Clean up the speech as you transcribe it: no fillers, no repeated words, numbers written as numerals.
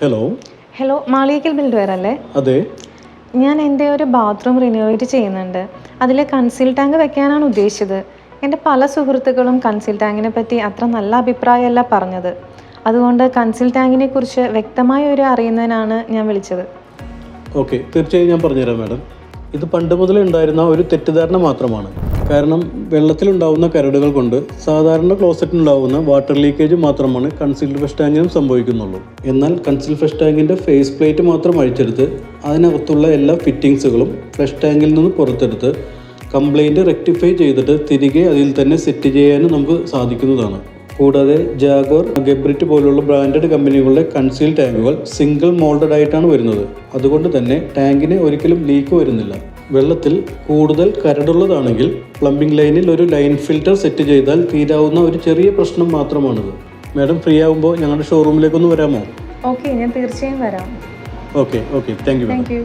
Hello, Maliyekkal Buildware അല്ലേ? അതെ. ഞാൻ എൻ്റെ ഒരു ബാത്റൂം റിനോവേറ്റ് ചെയ്യുന്നുണ്ട്. അതിൽ കൺസീൽ ടാങ്ക് വെക്കാനാണ് ഉദ്ദേശിച്ചത്. എൻ്റെ പല സുഹൃത്തുക്കളും കൺസീൽ ടാങ്കിനെ പറ്റി അത്ര നല്ല അഭിപ്രായമല്ല പറഞ്ഞത്. അതുകൊണ്ട് കൺസീൽ ടാങ്കിനെ കുറിച്ച് വ്യക്തമായ ഒരു അറിയുന്നതിനാണ് ഞാൻ വിളിച്ചത്. ഓക്കെ, തീർച്ചയായും ഞാൻ പറഞ്ഞുതരാം മാഡം. ഇത് പണ്ട് മുതലേ ഉണ്ടായിരുന്ന ഒരു തെറ്റിദ്ധാരണ മാത്രമാണ്. കാരണം വെള്ളത്തിലുണ്ടാവുന്ന കരടുകൾ കൊണ്ട് സാധാരണ ക്ലോസറ്റിനുണ്ടാവുന്ന വാട്ടർ ലീക്കേജ് മാത്രമാണ് കൺസീൽഡ് ഫ്ലഷ് ടാങ്കിനും സംഭവിക്കുന്നുള്ളൂ. എന്നാൽ കൺസീൽഡ് ഫ്ലഷ് ടാങ്കിൻ്റെ ഫേസ് പ്ലേറ്റ് മാത്രം അഴിച്ചെടുത്ത് അതിനകത്തുള്ള എല്ലാ ഫിറ്റിങ്സുകളും ഫ്ലഷ് ടാങ്കിൽ നിന്ന് പുറത്തെടുത്ത് കംപ്ലൈൻറ്റ് റെക്ടിഫൈ ചെയ്തിട്ട് തിരികെ അതിൽ തന്നെ സെറ്റ് ചെയ്യാനും നമുക്ക് സാധിക്കുന്നതാണ്. കൂടാതെ ജാഗ്വർ, ഗബ്രിറ്റ് പോലുള്ള ബ്രാൻഡഡ് കമ്പനികളുടെ കൺസീൽ ടാങ്കുകൾ സിംഗിൾ മോൾഡഡ് ആയിട്ടാണ് വരുന്നത്. അതുകൊണ്ട് തന്നെ ടാങ്കിന് ഒരിക്കലും ലീക്ക് വരുന്നില്ല. വെള്ളത്തിൽ കൂടുതൽ കരടുള്ളതാണെങ്കിൽ പ്ലംബിംഗ് ലൈനിൽ ഒരു ലൈൻ ഫിൽറ്റർ സെറ്റ് ചെയ്താൽ തീരാവുന്ന ഒരു ചെറിയ പ്രശ്നം മാത്രമാണിത്. മാഡം ഫ്രീ ആകുമ്പോൾ ഞങ്ങളുടെ ഷോറൂമിലേക്കൊന്ന് വരാമോ? ഓക്കെ, ഞാൻ തീർച്ചയായും വരാം. Okay, thank you.